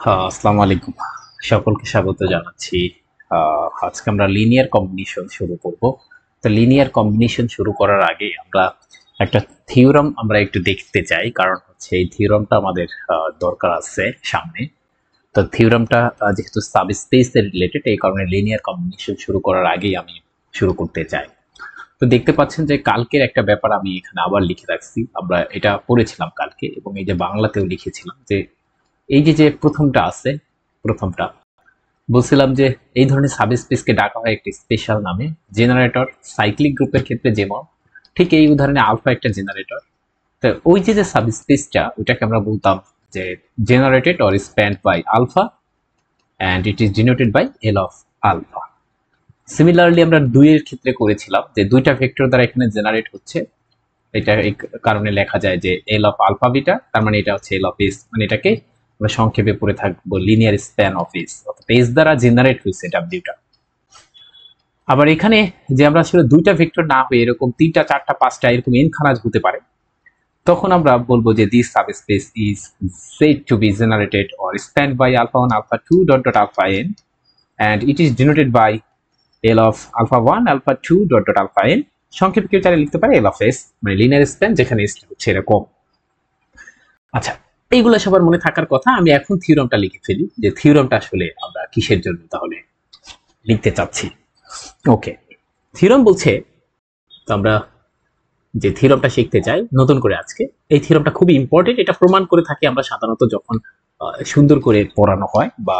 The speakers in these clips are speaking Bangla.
হ্যাঁ, আসসালামু আলাইকুম। সকলকে স্বাগত জানাচ্ছি। আজকে আমরা লিনিয়ার কম্বিনেশন শুরু করব। তো লিনিয়ার কম্বিনেশন শুরু করার আগে আমরা একটা থিওরাম আমরা একটু দেখতে চাই, কারণ হচ্ছে এই থিওরামটা আমাদের দরকার আছে সামনে। তো থিওরামটা যেহেতু সাবস্পেস এর রিলেটেড, এই কারণে লিনিয়ার কম্বিনেশন শুরু করার আগেই আমি শুরু করতে চাই। তো দেখতে পাচ্ছেন যে কালকের একটা ব্যাপার আমি এখানে আবার লিখে রাখছি। আমরা এটা পড়েছিলাম কালকে, এবং এই যে বাংলাতেও লিখেছিলাম যে এই যে যে প্রথমটা আছে, প্রথমটা বলছিলাম যে এই ধরনের সাবস্পেসকে ডাকা হয় একটি স্পেশাল নামে, জেনারেটর। সাইক্লিক গ্রুপের ক্ষেত্রে যেমন, ঠিক এই উদাহরণে আলফা একটা জেনারেটর। তো ওই যে যে সাবস্পেসটা, ওইটাকে আমরা বলতাম যে generated or spanned by alpha, and it is denoted by L of alpha. Similarly আমরা দুইয়ের ক্ষেত্রে করেছিলাম যে দুইটা ভেক্টর দ্বারা এখানে জেনারেট হচ্ছে, এটা এই কারণে লেখা যায় যে এল অফ আলফা বিটা, তার মানে এটা হচ্ছে এল অফ এস, মানে এটাকে আমরা সংক্ষেপে পড়ে থাকবো লিনিয়ার স্প্যান অফ এস, অর্থাৎ এস দ্বারা জেনারেট হয়েছে ডাব্লিউটা। আবার এখানে যে আমরা আসলে দুইটা ভেক্টর না হয়ে এরকম তিনটা চারটা পাঁচটা এরকম এন খানাজ হতে পারে, তখন আমরা বলবো যে this subspace is said to be generated or spanned by alpha 1 alpha 2 dot dot alpha n, and it is denoted by L of alpha 1 alpha 2 dot dot alpha n। সংক্ষেপে কেউ চাইলে লিখতে পারে L of S, মানে লিনিয়ার স্প্যান যেখানে S হচ্ছে এরকম। আচ্ছা, এইগুলো সবার মনে থাকার কথা। আমি এখন থিওরামটা লিখে ফেলি যে থিওরামটা আসলে আমরা কিসের জন্য তাহলে লিখতে চাচ্ছি। ওকে, থিওরাম বলছে, তো আমরা যে থিওরামটা শিখতে চাই নতুন করে আজকে, এই থিওরামটা খুবই ইম্পর্টেন্ট। এটা প্রমাণ করে থাকি আমরা সাধারণত যখন সুন্দর করে পড়ানো হয় বা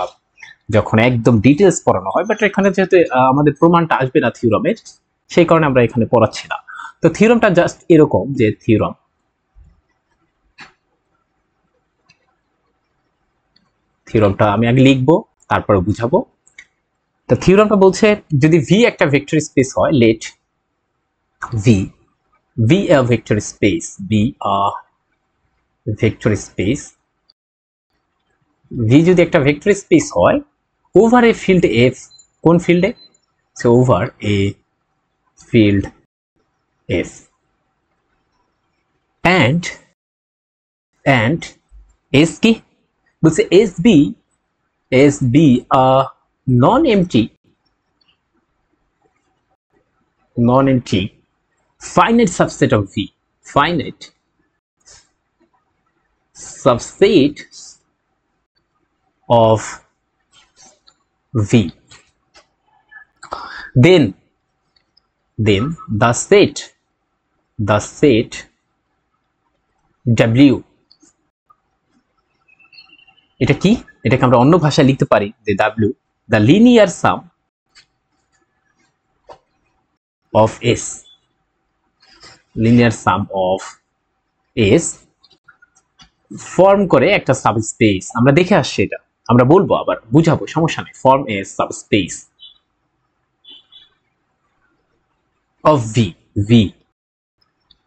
যখন একদম ডিটেলস পড়ানো হয়, বাট এখানে যেহেতু আমাদের প্রমাণটা আসবে না থিওরামের, সেই কারণে আমরা এখানে পড়াচ্ছি না। তো থিওরামটা জাস্ট এরকম যে থিওরামটা আমি আগে লিখবো, তারপরে বুঝাবো। তো থিওরামটা বলছে, যদি ভি একটা ভেক্টর স্পেস হয়, let V V a vector space, be a vector space, V যদি একটা ভেক্টর স্পেস হয় ওভার এ ফিল্ড এফ, কোন ফিল্ডে? So over a field F, and and S কি বলছে, S be a non empty finite subset of V, finite subset of V, then the set W, এটা কি? এটাকে আমরা অন্য ভাষায় লিখতে পারি যে W, the linear sum of S, linear sum of S form করে একটা সাবস্পেস। আমরা দেখে আসছি, এটা আমরা বলবো, আবার বুঝাবো, সমস্যা নেই। Form A subspace of V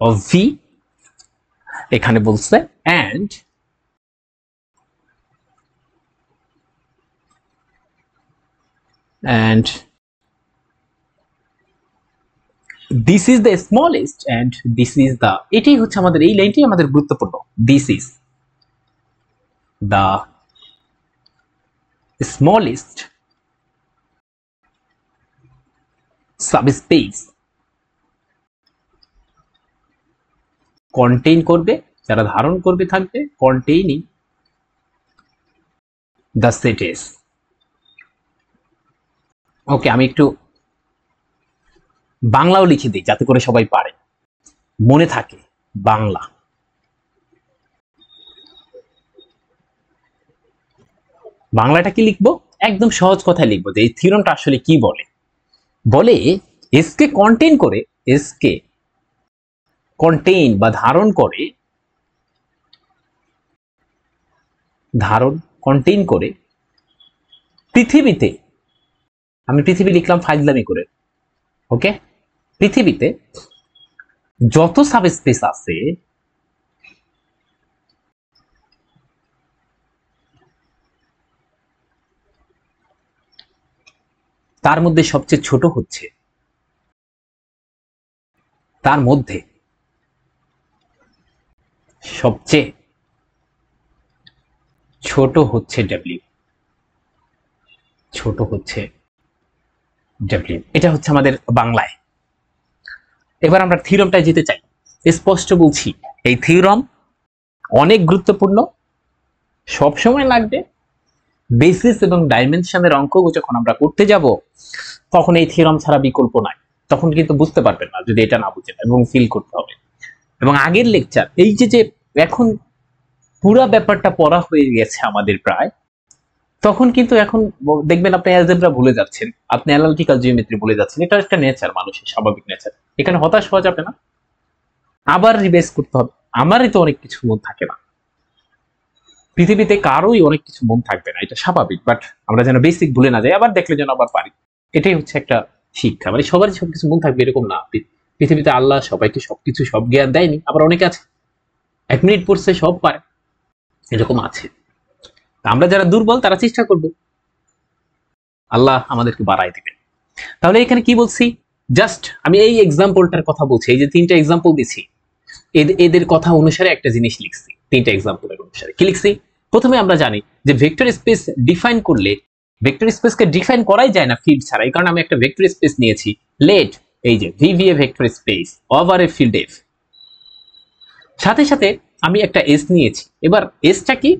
of V, এখানে বলছে and this is the smallest and this is the, এটাই হচ্ছে আমাদের, এই লাইনটাই আমাদের গুরুত্বপূর্ণ। This is the smallest subspace, contain করবে, যারা ধারণ করবে থাকবে, কন্টেইনিং দ্য সেট এস। ওকে, আমি একটু বাংলাও লিখে দিই যাতে করে সবাই পারে, মনে থাকে বাংলা। বাংলাটা কি লিখবো? একদম সহজ কথায় লিখবো যে এই থিওরামটা আসলে কি বলে। বলে এস কে কন্টেইন করে, এস কে কন্টেইন বা ধারণ করে, কন্টেইন করে পৃথিবীতে, আমি পৃথিবী লিখলাম ফাইজলামি করে, ওকে, পৃথিবীতে যত সাবস্পেস আছে তার মধ্যে সবচেয়ে ছোট হচ্ছে, তার মধ্যে সবচেয়ে ছোট হচ্ছে ডাব্লিউ। ছোট হচ্ছে ডব্লিউ। এটা হচ্ছে আমাদের বাংলায়। এবার আমরা থিওরামটায় যেতে চাই। স্পষ্ট বলছি, এই থিওরাম অনেক গুরুত্বপূর্ণ, সব সময় লাগবে। বেসিস এবং ডাইমেনশনের অঙ্ক যখন আমরা করতে যাব, তখন এই থিওরাম ছাড়া বিকল্প নাই। তখন কিন্তু বুঝতে পারবেন না যদি এটা না বুঝেন, এবং ফিল করতে হবে। এবং আগের লেকচার, এই যে এখন পুরা ব্যাপারটা পড়া হয়ে গেছে আমাদের প্রায়, তখন কিন্তু এখন দেখবেন আপনি অ্যালজেব্রা ভুলে যাচ্ছেন, আপনি অ্যানালিটিক্যাল জিওমেট্রি ভুলে যাচ্ছেন। এটা একটা নেচার, মানুষের স্বাভাবিক নেচার। এখানে হতাশ হওয়া যাবে না, আবার রিভাইজ করতে হবে। আমারই তো অনেক কিছু মন থাকে না, পৃথিবীতে কারোই অনেক কিছু মন থাকবে না, এটা স্বাভাবিক। বাট আমরা যেন বেসিক ভুলে না যাই, আবার দেখলে যেন আবার পারি। এটাই হচ্ছে একটা শিক্ষা। মানে সবারই সবকিছু মন থাকবে এরকম না। পৃথিবীতে আল্লাহ সবাইকে সবকিছু সব জ্ঞান দেয়নি, আবার অনেকে আছে 1 মিনিট পড়ছে সব পারে, এরকম আছে। আমরা যারা দুর্বল তারা চেষ্টা করব, আল্লাহ আমাদেরকে বাড়াই দিবে। তাহলে এখানে কি বলছি, জাস্ট আমি এই এক্সাম্পলটার কথা বলছি। এই যে 3টা এক্সাম্পল দিছি, এদের কথা অনুসারে একটা জিনিস লিখছি। 3টা এক্সাম্পলের অনুসারে কি লিখছি? প্রথমে আমরা জানি যে ভেক্টর স্পেস ডিফাইন করলে, ভেক্টর স্পেসকে ডিফাইন করাই যায় না ফিল্ড ছাড়া। এই কারণে আমি একটা ভেক্টর স্পেস নিয়েছি, লেট এই যে V V a vector space over a field F. সাথে সাথে আমি একটা এস নিয়েছি। এবার এসটা কি?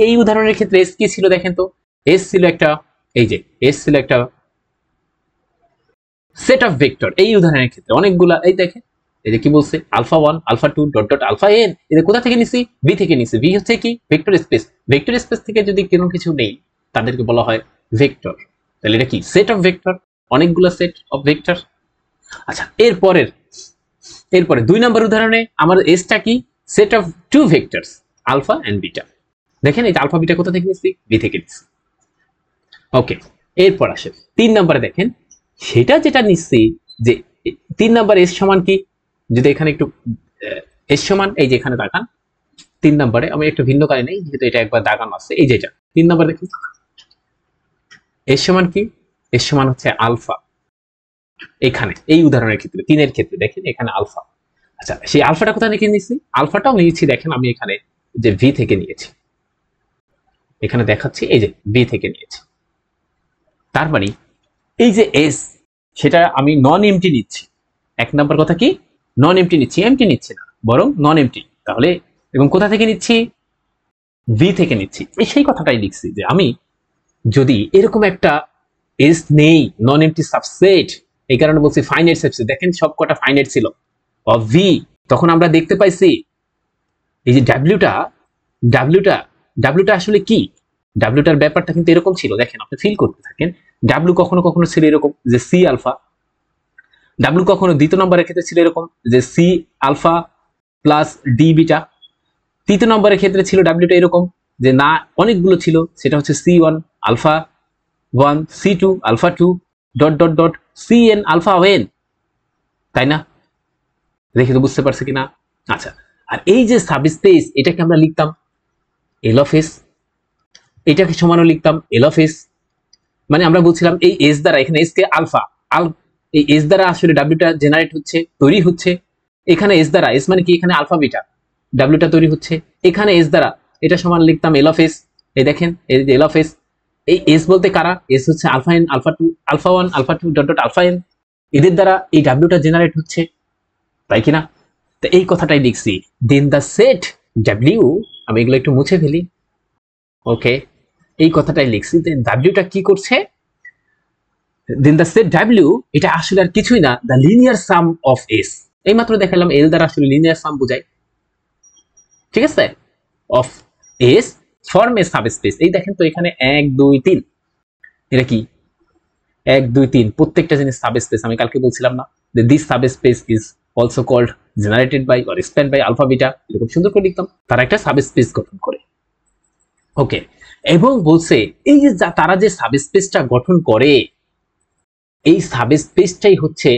এই উদাহরণের ক্ষেত্রে এস কি ছিল দেখেন তো। এস ছিল একটা, এই যে এস ছিল একটা সেট অফ ভেক্টর। এই উদাহরণের ক্ষেত্রে অনেকগুলা, এই দেখেন এই যে কি বলছে, alpha 1 alpha 2 dot dot alpha N. এটা কোথা থেকে নিছি? ভি থেকে নিছি। ভি হচ্ছে কি? Vector space. ভেক্টর স্পেস থেকে যদি কোনো কিছু নেই, তাদেরকে বলা হয় ভেক্টর। তাহলে এটা কি? সেট অফ ভেক্টর, অনেকগুলো সেট অফ ভেক্টর। আচ্ছা, এরপরে 2 নম্বর উদাহরণে আমার এসটা কি? Set of 2 vectors alpha and beta. দেখেন এই আলফা বিটা কোথা থেকে নিছি? ভি থেকে নিছি। ওকে, এরপর আসে 3 নম্বরে। দেখেন সেটা যেটা নিচ্ছি, যে 3 নাম্বার এস সমান কি? যদি এখানে একটু এস সমান, এই যে এখানে তাকান 3 নম্বরে, আমি একটু ভিন্ন কালে নেই যেহেতু এটা একবার দাগানো আছে। এই যে এটা 3 নম্বর, দেখুন এস সমান কি? এস সমান হচ্ছে আলফা। এখানে এই উদাহরণের ক্ষেত্রে 3 এর ক্ষেত্রে দেখেন এখানে আলফা। আচ্ছা, সেই আলফাটা কোথা থেকে নিয়েছি? আলফাটাও নিয়েছি, দেখেন আমি এখানে যে ভি থেকে নিয়েছি, এখানে দেখাচ্ছি এই যে ভি থেকে নিয়েছি। তার মানে এই যে এস, সেটা আমি নন এমটি নিচ্ছি। 1 নম্বর কথা কি? নন এমটি নিচ্ছি, এমটি নিচ্ছি না, বরং নন এমটি। তাহলে এবং কোথা থেকে নিচ্ছি? ভি থেকে নিচ্ছি। সেই কথাটাই লিখছি যে আমি যদি এরকম একটা এস নেই, নন এমটি সাবসেট, এই কারণে বলছি ফাইনাইট সাবসেট। দেখেন সব কটা ফাইনাইট ছিল অফ ভি, তখন আমরা দেখতে পাইছি এই যে ডাব্লিউটা আসলে কি? ডাব্লিউটার ব্যাপারটা কিন্তু এরকম ছিল, দেখেন আপনি ফিল করতে থাকেন। ডাব্লিউ কখনো কখনো ছিল এরকম যে সি আলফা, ডাব্লিউ কখনো দ্বিতীয় নম্বরের ক্ষেত্রে ছিল এরকম যে C alpha plus D beta. তৃতীয় নম্বরের ক্ষেত্রে ছিল ডাব্লিউটা এরকম যে না, অনেকগুলো ছিল, সেটা হচ্ছে C one alpha 1, C two alpha 2 dot dot dot C N alpha N. তাই না? দেখে তো বুঝতে পারছে কিনা? আচ্ছা, আর এই যে সাবস্পেস, এটাকে আমরা লিখতাম এল অফ এস, এটাকে সমানও লিখতাম এল অফ এস। মানে আমরা বলছিলাম এই এস দ্বারা, এখানে এস কে আলফা, এই এস দ্বারা আসলে ডাব্লিউটা জেনারেট হচ্ছে, তৈরি হচ্ছে। এখানে এস দ্বারা, এস মানে কি? এখানে আলফা বিটা, ডাব্লিউটা তৈরি হচ্ছে এখানে এস দ্বারা, এটা সমান লিখতাম এল অফ এস। এই দেখেন এই যে এল অফ এস, এই এস বলতে কারা? এস হচ্ছে alpha N, alpha 2, alpha 1, alpha 2 dot dot alpha N. এদের দ্বারা এই ডাব্লিউটা জেনারেট হচ্ছে, তাই কিনা? তো এই কথাটাই লিখছি। দেন দ্য সেট ডাব্লিউ, আমি এগুলো একটু মুছে ফেলি। ওকে, এই কথাটাই লিখছি। দেন ডাব্লিউটা কি করছে? দেন দ্য সেট ডাব্লিউ, এটা আসলে আর কিছুই না, the linear some of S. এই মাত্র দেখালাম এল দ্বারা আসলে লিনিয়ার সাম বোঝায়, ঠিক আছে? Of S form A subspace. এই দেখেন তো এখানে 1 2 3, এটা কি 1 2 3, প্রত্যেকটা জিনিস সাবস্পেস। আমি কালকে বলছিলাম না যে this subspace is also called generated by or span by alpha beta. এরকম সুন্দর করে লিখতাম, তারা একটা সাবস্পেস গঠন করে। ওকে, এবং বলছে এই যে তারা যে সাবস্পেসটা গঠন করে, এই সাবস্পেসটাই হচ্ছে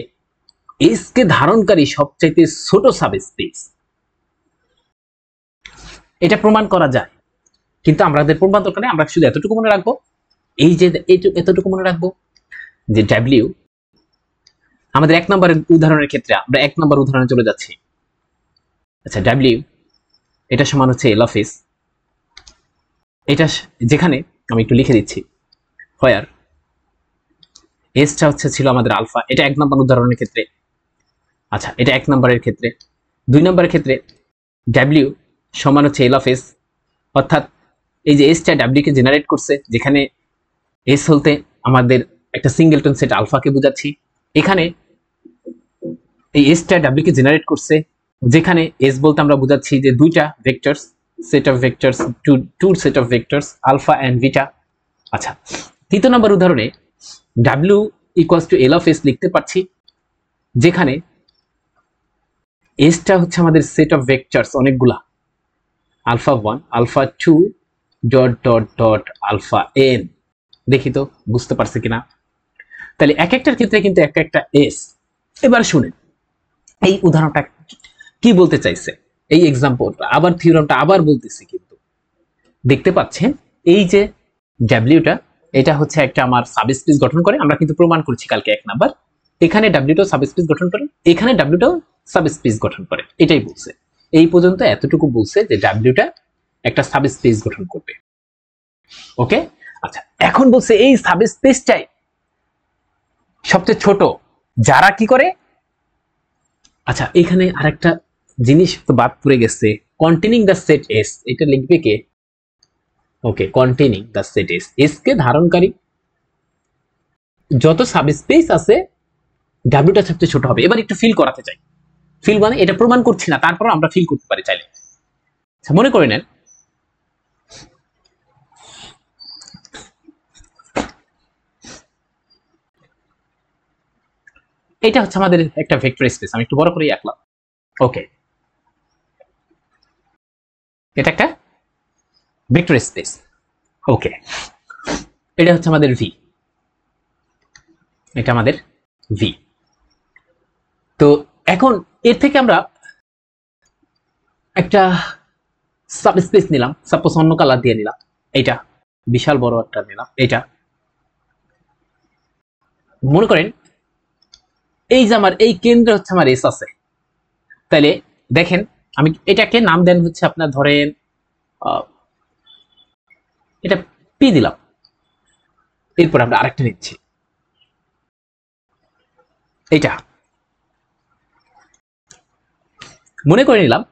এস কে ধারণকারী সবচাইতে ছোট সাবস্পেস। এটা প্রমাণ করা যায়, কিন্তু আমাদের প্রমাণ দরকার নেই। আমরা শুধু এতটুকু মনে রাখবো, এই যে এতটুকু মনে রাখবো যে ডাব্লিউ, আমাদের 1 নম্বরের উদাহরণের ক্ষেত্রে আমরা 1 নম্বর উদাহরণে চলে যাচ্ছি। আচ্ছা, ডাব্লিউ এটা সমান হচ্ছে এল অফ এস। এটা যেখানে আমি একটু লিখে দিচ্ছি, হোয়ার এসটা হচ্ছে ছিল আমাদের আলফা, এটা 1 নম্বর উদাহরণের ক্ষেত্রে। আচ্ছা, এটা 1 নম্বরের ক্ষেত্রে। 2 নম্বরের ক্ষেত্রে ডাব্লিউ সমান হচ্ছে এল অফ এস, অর্থাৎ এই যে এসটা ডাব্লিউ কে জেনারেট করছে, যেখানে এস বলতে আমাদের একটা সিঙ্গেলটন সেট আলফাকে বোঝাচ্ছি। এখানে এই এসটা ডাব্লিউ কে জেনারেট করছে, যেখানে এস বলতে আমরা বোঝাচ্ছি যে দুইটা vectors, set of vectors, two set of vectors alpha and beta. আচ্ছা, 3 নম্বর উদাহরণে W equals to L of S লিখতে পারছি, যেখানে এসটা হচ্ছে আমাদের সেট অফ ভেক্টরস অনেকগুলা, alpha 1 alpha 2 dot dot dot alpha N. দেখি তো বুঝতে পারছি কিনা। তাহলে এক একটার ক্ষেত্রে কিন্তু এক একটা এস। এবার শুনেন এই উদাহরণটা কি বলতে চাইছে, এই এক্সাম্পলটা আবার থিওরামটা আবার বলতেছি, কিন্তু দেখতে পাচ্ছেন এই যে ডাব্লিউটা, এটা হচ্ছে একটা আমার সাবস্পেস গঠন করে। আমরা কিন্তু প্রমাণ করেছি কালকে 1 নাম্বার, এখানে ডাব্লিউটাও সাবস্পেস গঠন করে, এখানে ডাব্লিউটাও সাবস্পেস গঠন করে, এটাই বলছে। এই পর্যন্ত এতটুকু বলছে যে ডাব্লিউটা একটা সাবস্পেস গঠন করবে। ওকে, আচ্ছা, এখন বলছে এই সাবস্পেসটাই সবচেয়ে ছোট, যারা কি করে। আচ্ছা, এখানে আরেকটা জিনিস তো বাদ পড়ে গেছে, কন্টেনিং দ্য সেট এস, এটা লিখবে কে? Okay, containing the set S, S কে ধারণকারী যত সাবস্পেস আছে ডাব্লিউটা সবচেয়ে ছোট হবে। এবার একটু ফিল করাতে চাই, ফিল মানে এটা প্রমাণ করছি না, তারপর আমরা ফিল করতে পারি চাইলে। আচ্ছা, মনে করে নেন এটা হচ্ছে আমাদের একটা ভেক্টর স্পেস, আমি একটু বড় করে আঁকলাম। ওকে, এটা একটা ভেক্টর স্পেস। ওকে, এটা হচ্ছে আমাদের ভি, এটা আমাদের ভি। তো এখন এর থেকে আমরা একটা সাবস্পেস নিলাম, সাপোজ অন্য কালার দিয়ে নিলাম, এটা বিশাল বড় একটা নিলাম। এটা মনে করেন এই যে আমার এই কেন্দ্রে হচ্ছে আমার এস আছে, তাহলে দেখেন আমি এটাকে নাম দেন হচ্ছে আপনার ধরেন এটা পি দিলাম। এরপর আমরা আরেকটা নিচ্ছি, এটা মনে করে নিলাম।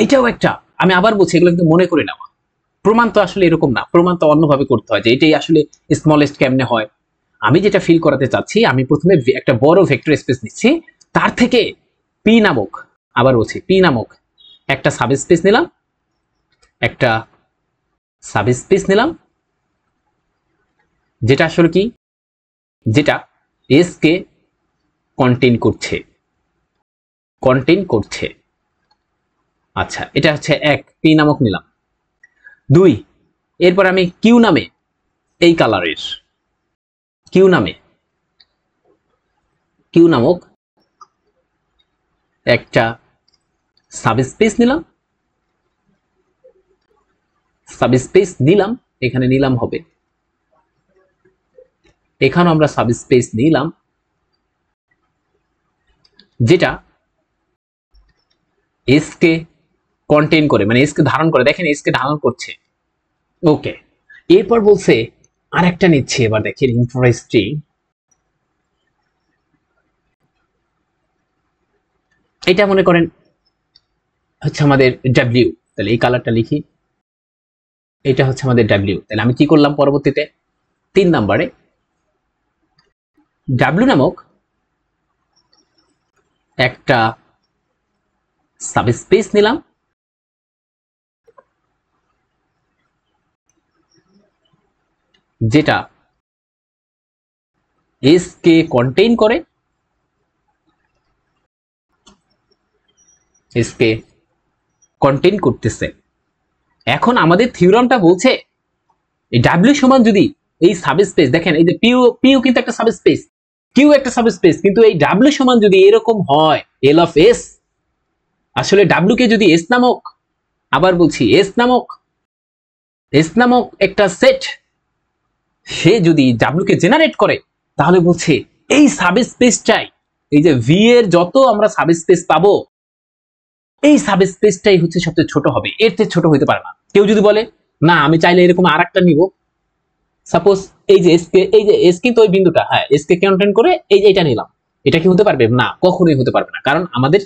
এটাও একটা, আমি আবার বলছি এগুলো কিন্তু মনে করে নেওয়া, প্রমাণ তো আসলে এরকম না, প্রমাণ তো অন্যভাবে করতে হয় যে এটাই আসলে স্মলেস্ট কেমনে হয়। আমি যেটা ফিল করাতে চাচ্ছি, আমি প্রথমে একটা বড় ভেক্টর স্পেস নিচ্ছি, তার থেকে পি নামক, আবার বলছি পি নামক একটা সাবস্পেস নিলাম, একটা সাবস্পেস নিলাম, যেটা আসলে কি, যেটা এস কে কন্টেইন করছে, কন্টেইন করছে। আচ্ছা, এটা হচ্ছে এক, পি নামক নিলাম। 2, এরপর আমি কিউ নামে, এই কালারের কিউ নামে, কিউ নামক একটা সাবস্পেস নিলাম, সাবস্পেস নিলাম, এখানে নিলাম হবে, এখানে আমরা সাবস্পেস নিলাম, যেটা এস কে কন্টেইন করে, মানে এস কে ধারণ করে। দেখেন এস কে ধারণ করছে। ওকে, এরপর বলছে আরেকটা নিচ্ছে, এবার দেখেন ইন্টারেস্টিং, এটা মনে করেন হচ্ছে আমাদের ডাব্লিউ, তাহলে এই কালারটা লিখি, এটা হচ্ছে আমাদের ডাব্লিউ। তাহলে আমি কি করলাম পরবর্তীতে 3 নম্বরে ডাব্লিউ নামক একটা সাবস্পেস নিলাম, যেটা এস কে কন্টেইন করে, এস কে কন্টেইন করতেছে। এখন আমাদের থিওরামটা বলছে এই ডাব্লিউ সমান যদি এই সাবস্পেস, দেখেন এই যে পিউ, পিউ কিন্তু একটা সাবস্পেস, কিউ একটা সাবস্পেস, কিন্তু এই ডাব্লিউ সমান যদি এরকম হয় এল অফ এস, আসলে ডাব্লিউ কে যদি এস নামক, আবার বলছি এস নামক, এস নামক একটা সেট সে যদি ডাব্লিউ কে জেনারেট করে, তাহলে বলছে এই সাবস্পেসটাই, এই যে ভি এর যত আমরা সাবস্পেস পাবো, এই সাবস্পেসটাই হচ্ছে সবচেয়ে ছোট হবে, এর থেকে ছোট হইতে পারে না। কেউ যদি বলে না আমি চাইলে এরকম আরেকটা নিব, সাপোজ এই যে এস কে, এই যে এস কিন্তু ওই বিন্দুটা, হ্যাঁ এস কে কন্টেন্ট করে এই যে এটা নিলাম, এটা কি হতে পারবে? না, কখনোই হতে পারবে না। কারণ আমাদের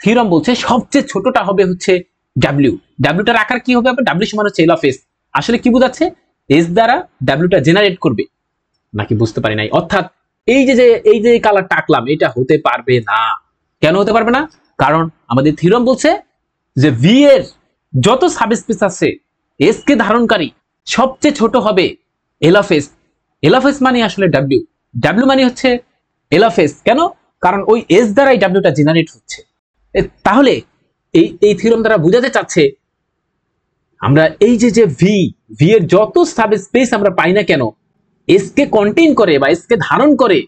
থিওরাম বলছে সবচেয়ে ছোটটা হবে হচ্ছে ডাব্লিউ। ডাব্লিউটার আকার কি হবে? ডাব্লিউ সমান হচ্ছে এল অফ এস। আসলে কি বোঝাচ্ছে? এস দ্বারা ডাব্লিউটা জেনারেট করবে, নাকি বুঝতে পারি নাই? অর্থাৎ এই যে কালারটা আঁকলাম, এটা হতে পারবে না। কেন হতে পারবে না? কারণ আমাদের থিওরাম বলছে যে ভি এর যত সাবস্পেস আছে এস কে ধারণকারী সবচেয়ে ছোট হবে এল of S. L of S মানে আসলে ডাব্লিউ, ডাব্লিউ মানে হচ্ছে এল অফ এস। কেন? কারণ ওই এস দ্বারাই ডাব্লিউটা জেনারেট হচ্ছে। তাহলে এই থিওরাম দ্বারা বোঝাতে চাচ্ছে আমরা এই যে ভি, ভি এর যত সাবস্পেস আমরা পাই না কেন, এস কে কন্টেইন করে বা এস কে ধারণ করে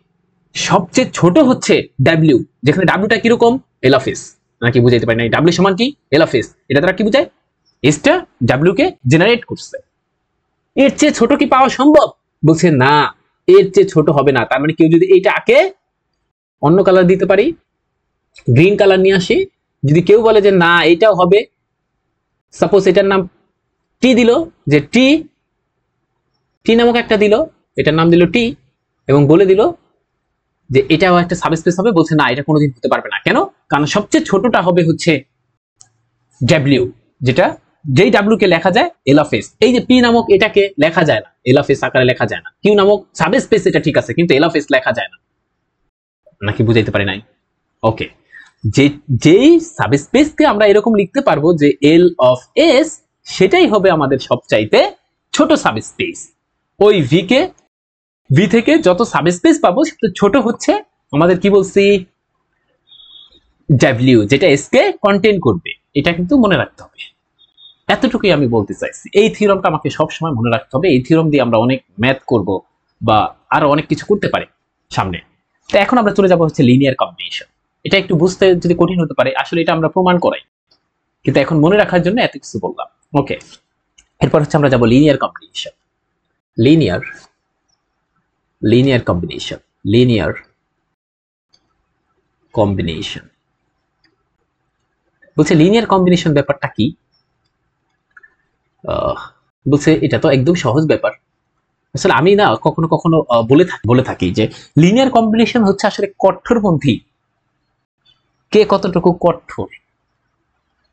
সবচেয়ে ছোট হচ্ছে ডাব্লিউ, যেখানে ডাব্লিউটা কিরকম? এল অফ এস। নাকি বুঝাইতে পারি না? ডাব্লিউ সমান কি? এল অফ এস। এটা দ্বারা কি বুঝায়? এসটা ডাব্লিউ কে জেনারেট করছে। এর চেয়ে ছোট কি পাওয়া সম্ভব? বলছে না, এর চেয়ে ছোট হবে না। তার মানে কেউ যদি এইটা আঁকে, অন্য কালার দিতে পারি, গ্রিন কালার নিয়ে আসি, যদি কেউ বলে যে না এটাও হবে, সাপোজ এটার নাম টি দিল, যে টি, টি নামক একটা দিল, এটার নাম দিল টি, এবং বলে দিল যে এটাও একটা সাবস্পেস হবে, বলছে না এটা কোনোদিন হতে পারবে না। কেন? কারণ সবচেয়ে ছোটটা হবে হচ্ছে ডাব্লিউ, যেটা যেই ডাব্লিউ কে লেখা যায় এল অফ এস। এই যে পি নামক এটাকে লেখা যায় না, এল অফ এস আকারে লেখা যায় না। কিউ নামক সাবস্পেস এটা ঠিক আছে, কিন্তু এল অফ এস লেখা যায় না। নাকি বুঝাইতে পারি নাই? ওকে, যেই সাবস্পেসকে আমরা এরকম লিখতে পারবো যে এল অফ এস, সেটাই হবে আমাদের সবচাইতে ছোট সাবস্পেস। ওই ভি থেকে যত সাবস্পেস পাবো সেটা ছোট হচ্ছে আমাদের কি বলছি? ডাব্লিউ, যেটা এস কে কন্টেইন করবে। এটা কিন্তু মনে রাখতে হবে। এতটুকুই আমি বলতে চাইছি। এই থিওরামটা আমাকে সবসময় মনে রাখতে হবে। এই থিওরাম দিয়ে আমরা অনেক ম্যাথ করব বা আরো অনেক কিছু করতে পারি সামনে। তো এখন আমরা চলে যাব হচ্ছে লিনিয়ার কম্বিনেশন। এটা একটু বুঝতে যদি কঠিন হতে পারে, আসলে এটা আমরা প্রমাণ করাই, কিন্তু এখন মনে রাখার জন্য এত কিছু বললাম। ওকে, এরপর হচ্ছে আমরা যাব linear combination. Linear linear combination linear combination বলছে লিনিয়ার কম্বিনেশন ব্যাপারটা কি? বলছে এটা তো একদম সহজ ব্যাপার। আসলে আমি না কখনো কখনো বলে থাকি যে লিনিয়ার কম্বিনেশন হচ্ছে আসলে কঠোরপন্থী কে কতটুকু কঠোর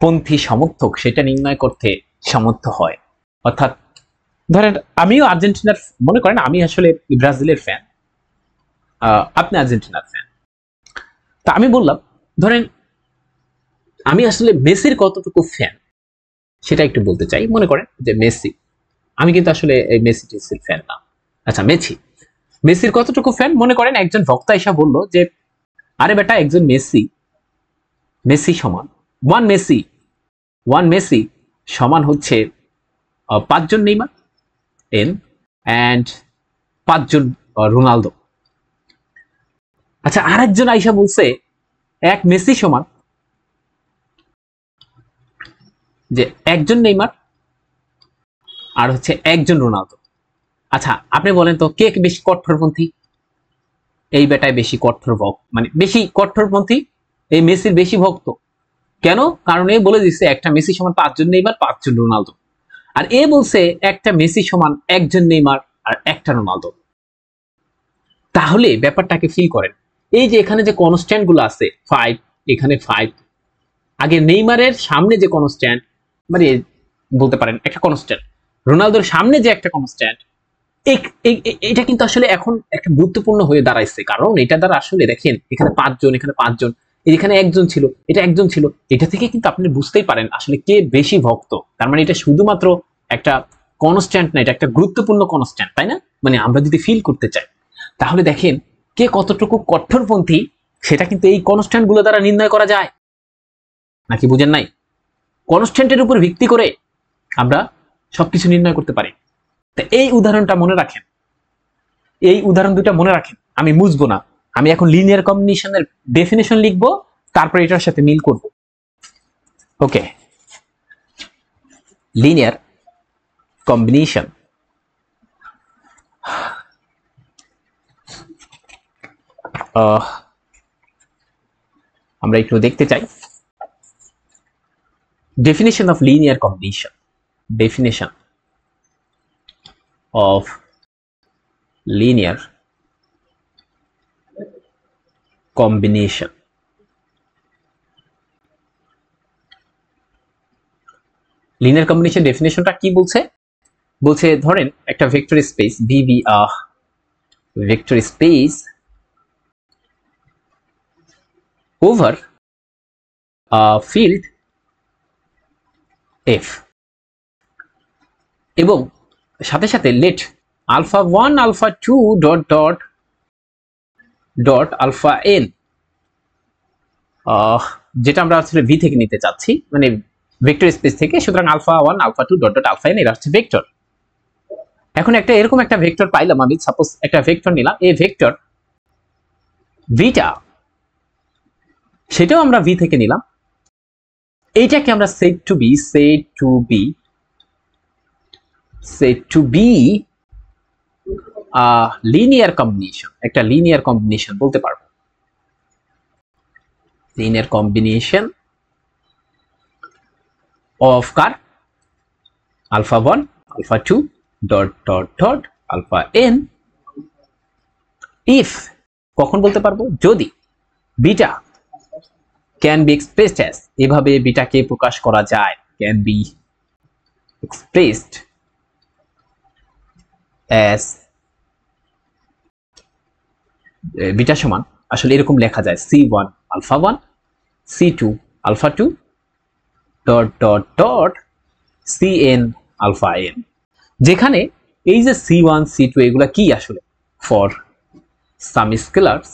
পন্থী সমর্থক সেটা নির্ণয় করতে সমর্থ হয়। অর্থাৎ ধরেন আমিও আর্জেন্টিনার, মনে করেন আমি আসলে ব্রাজিলের ফ্যান, আপনি আর্জেন্টিনার ফ্যান। তা আমি বললাম ধরেন আমি আসলে মেসির কতটুকু ফ্যান সেটা একটু বলতে চাই। মনে করেন যে মেসি, আমি কিন্তু আসলে এই মেসি টেসির ফ্যান না। আচ্ছা, মেসির কতটুকু ফ্যান? মনে করেন একজন ভক্তা এসে বলল যে আরে বেটা, একজন মেসি সমান ওয়ান মেসি সমান হচ্ছে 5 জন নেইমার এন অ্যান্ড 5 জন রোনালদো। আচ্ছা, আরেকজন আইসা বলছে এক মেসি সমান যে একজন নেইমার আর হচ্ছে একজন রোনালদো। আচ্ছা, আপনি বলেন তো কে বেশি কঠোরপন্থী? এই বেটায় বেশি মানে বেশি কঠোরপন্থী, এই মেসির বেশি ভক্ত। কেন? কারণ এ বলে দিচ্ছে একটা মেসি সমান 5 জন নেইমার 5 জন রোনালদো, আর এ বলছে একটা মেসি সমান একজন নেইমার আর একটা রোনালদো। তাহলে ব্যাপারটাকে ফিল করেন। এই যে এখানে যে কনস্ট্যান্ট গুলো আছে 5, এখানে 5, আগে নেইমারের সামনে যে কনস্ট্যান্ট, মানে বলতে পারেন একটা কনস্ট্যান্ট, রোনালদোর সামনে যে একটা কনস্ট্যান্ট, এটা কিন্তু আসলে এখন একটা গুরুত্বপূর্ণ হয়ে দাঁড়াইছে। কারণ এটা দ্বারা আসলে দেখেন এখানে 5 জন, এখানে 5 জন, এখানে একজন ছিল, এটা একজন ছিল। এটা থেকে কিন্তু আপনি বুঝতেই পারেন আসলে কে বেশি ভক্ত। তার মানে এটা শুধুমাত্র একটা কনস্ট্যান্ট না, এটা একটা গুরুত্বপূর্ণ কনস্ট্যান্ট, তাই না? মানে আমরা যদি ফিল করতে চাই, তাহলে দেখেন কে কতটুকু কঠোরপন্থী সেটা কিন্তু এই কনস্ট্যান্ট গুলো দ্বারা নির্ণয় করা যায়। নাকি বুঝেন নাই? কনস্ট্যান্টের উপর ভিত্তি করে আমরা সবকিছু নির্ণয় করতে পারি। তো এই উদাহরণটা মনে রাখেন, এই উদাহরণ দুটা মনে রাখেন। আমি মুছবো না, আমি এখন লিনিয়ার কম্বিনেশনের ডেফিনেশন লিখবো, তারপর এটার সাথে মিল করব। ওকে, লিনিয়ার কম্বিনেশন আমরা একটু দেখতে চাই definition of linear combination. Definition of linear combination. Linear combination ডেফিনেশনটা কি বলছে? বলছে ধরেন একটা vector space VV vector space over field F, এবং সাথে সাথে let alpha 1 alpha 2 dot dot dot alpha N, যেটা আমরা আসলে ভি থেকে নিতে চাচ্ছি, মানে ভেক্টর স্পেস থেকে। সুতরাং alpha 1 alpha 2 dot dot alpha N এরা হচ্ছে ভেক্টর। এখন একটা এরকম একটা ভেক্টর পাইলাম আমি, সাপোজ একটা ভেক্টর নিলাম, এই ভেক্টর ভিটা, সেটাও আমরা ভি থেকে নিলাম। এইটাকে আমরা set to be linear combination, একটা লিনিয়ার কম্বিনেশন বলতে পারবো। লিনিয়ার কম্বিনেশন অফ কার alpha 1 alpha 2 dot dot dot alpha N if, কখন বলতে পারবো? যদি beta can be expressed as, এভাবে বিটাকে প্রকাশ করা যায়, can be expressed as, beta সমান আসলে এরকম লেখা যায় c1 alpha 1 c2 alpha 2 dot dot dot cn alpha n, যেখানে এই যে c1 c2 এগুলা কি আসলে ফর সাম স্কেলার্স,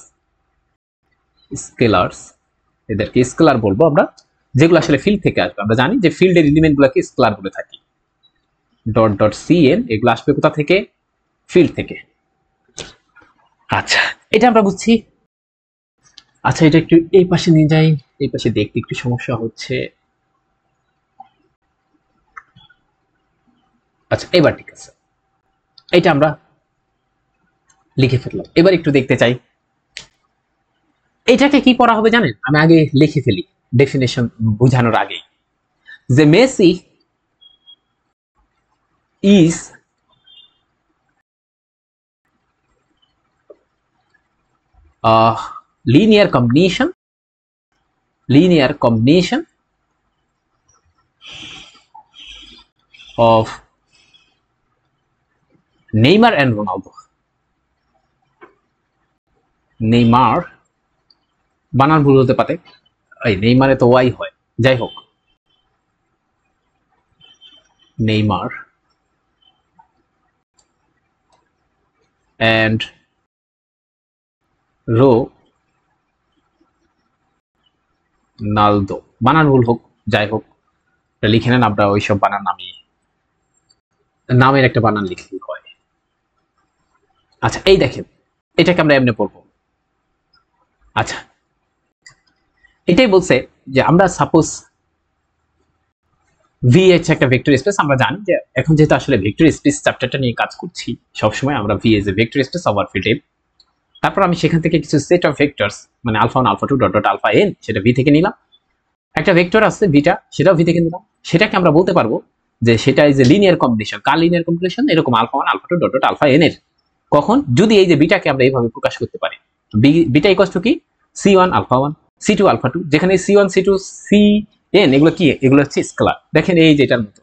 এদেরকে স্কেলার বলবো আমরা, যেগুলো আসলে ফিল্ড থেকে আসবে। আমরা জানি যে ফিল্ডের এলিমেন্টগুলোকে স্কেলার বলে থাকি। ডট ডট cn এগুলো আসবে কোথা থেকে? ফিল্ড থেকে। আচ্ছা, এটা আমরা বুঝছি। আচ্ছা, এটা একটু এই পাশে নিয়ে যাই, এই পাশে দেখতে একটু সমস্যা হচ্ছে। আচ্ছা, এবার ঠিক আছে, এটা আমরা লিখে ফেললাম। এবার একটু দেখতে চাই এটাকে কি পড়া হবে জানেন? আমি আগে লিখে ফেলি ডেফিনেশন বোঝানোর আগে, যে Messi is linear combination of Neymar and Ronaldo. Neymar বানান ভুল হতে পারে, এই নেইমারে তো ওয়াই হয়, যাই হোক, নেইমার and Ronaldo, বানান ভুল হোক, যাই হোক, লিখে নেন আমরা ওইসব বানান নামিয়ে, নামের একটা বানান লিখলেই হয়। আচ্ছা, এই দেখেন, এটাকে আমরা এমনি পড়বো। আচ্ছা, এটাই বলছে যে আমরা সাপোজ ভি হচ্ছে একটা ভেক্টর স্পেস। আমরা জানি যে এখন যেহেতু আসলে ভেক্টর স্পেস চ্যাপ্টারটা নিয়ে কাজ করছি, সবসময় আমরা V as a vector space over field F, তারপর আমি সেখান থেকে কিছু সেট অফ ভেক্টরস, মানে alpha 1 alpha 2 dot dot alpha N, সেটা ভি থেকে নিলাম। একটা ভেক্টর আছে ভিটা, সেটাও ভি থেকে নিলাম। সেটাকে আমরা বলতে পারবো যে সেটা ইজ এ লিনিয়ার কম্বিনেশন। কার লিনিয়ার কম্বিনেশন? এরকম alpha 1 alpha 2 dot dot alpha N এর। কখন? যদি এই যে বিটাকে আমরা এইভাবে প্রকাশ করতে পারি, বিটা ইকুয়ালস টু কি? c1 আলফা 1 c2 আলফা 2, যেখানে c1 c2 cn এগুলো কি? এগুলো হচ্ছে স্কেলার। দেখেন এই যেটার মতো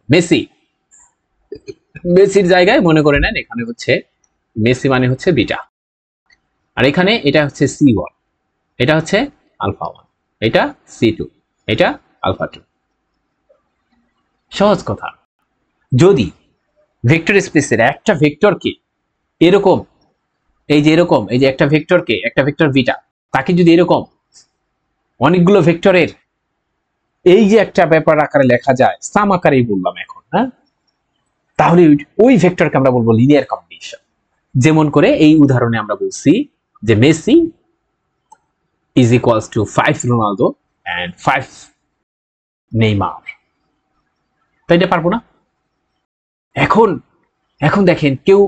মেসির জায়গায় মনে করে নেন এখানে হচ্ছে মেসি মানে হচ্ছে বিটা, আর এখানে এটা হচ্ছে c1, এটা হচ্ছে আলফা 1, এটা c2, এটা আলফা 2। সহজ কথা। যদি ভেক্টর স্পেসের একটা ভেক্টরকে এরকম, এই যে এরকম, এই যে একটা ভেক্টরকে, একটা ভেক্টর বিটা, তাকে যদি এরকম অনেকগুলো ভেক্টরের এই যে একটা ব্যাপার আকারে লেখা যায়, সাম আকারেই বললাম এখন, হ্যাঁ, তাহলে ওই ভেক্টরকে আমরা বলবো লিনিয়ার কম্বিনেশন। যেমন করে এই উদাহরণে আমরা বলছি যে Messi is equals to 5 Ronaldo and 5 Neymar. তো এটা পারবো না? এখন দেখেন কেউ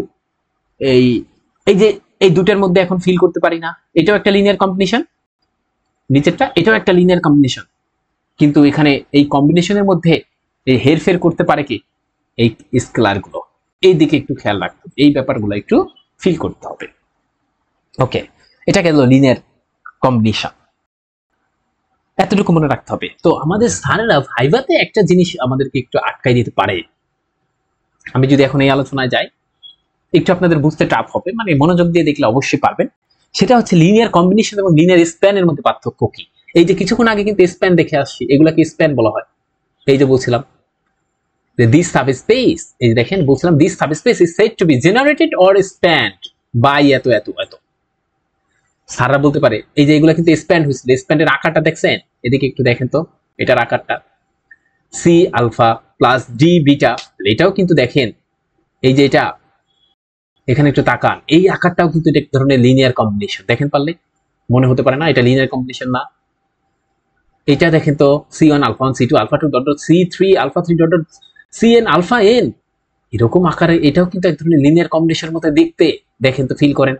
এই যে এই দুটার মধ্যে এখন ফিল করতে পারি না, এটাও একটা লিনিয়ার কম্বিনেশন, নিচেরটা এটাও একটা লিনিয়ার কম্বিনেশন, কিন্তু এখানে এই কম্বিনেশনের মধ্যে এই হেরফের করতে পারে কি? এই স্কেলার গুলো। এই দিকে একটু খেয়াল রাখতে, এই ব্যাপারগুলো একটু ফিল করতে হবে। ওকে, এটা গেল লিনিয়ার কম্বিনেশন, এতটুকু মনে রাখতে হবে। তো আমাদের স্যারেরা ভাইভাতে একটা জিনিস আমাদেরকে একটু আটকাই দিতে পারে। আমি যদি এখন এই আলোচনায় যাই, একটু আপনাদের বুঝতে টাফ হবে, মানে মনোযোগ দিয়ে দেখলে অবশ্যই পারবেন। সেটা হচ্ছে লিনিয়ার কম্বিনেশন এবং লিনিয়ার স্প্যানের মধ্যে পার্থক্য কি। এই যে কিছুক্ষণ আগে কিন্তু স্প্যান দেখে আসছি, এগুলাকে স্প্যান বলা হয়। এই যে বলছিলাম যে দিস সাবস্পেস, এই যে দেখেন বলছিলাম this subspace is said to be generated or spanned by এত এত এত। স্যাররা বলতে পারে এই যে এগুলা কিন্তু স্প্যান্ড হয়েছিল, স্প্যান্ডের আকারটা দেখছেন, এদিকে একটু দেখেন তো এটার আকারটা C alpha plus D beta, এটাও কিন্তু দেখেন এই যে এটা এখানে একটু তাকান, এই আকারটাও কিন্তু এক ধরনের লিনিয়ার কম্বিনেশন। দেখেন পারলে মনে হতে পারে না এটা লিনিয়ার কম্বিনেশন না। এটা দেখেন তো C1 alpha 1 C2 alpha 2 dot dot C3 alpha 3 dot dot Cn alpha n, এরকম আকারে এটাও কিন্তু এক ধরনের লিনিয়ার কম্বিনেশনের মতো দেখতে। দেখেন তো ফিল করেন।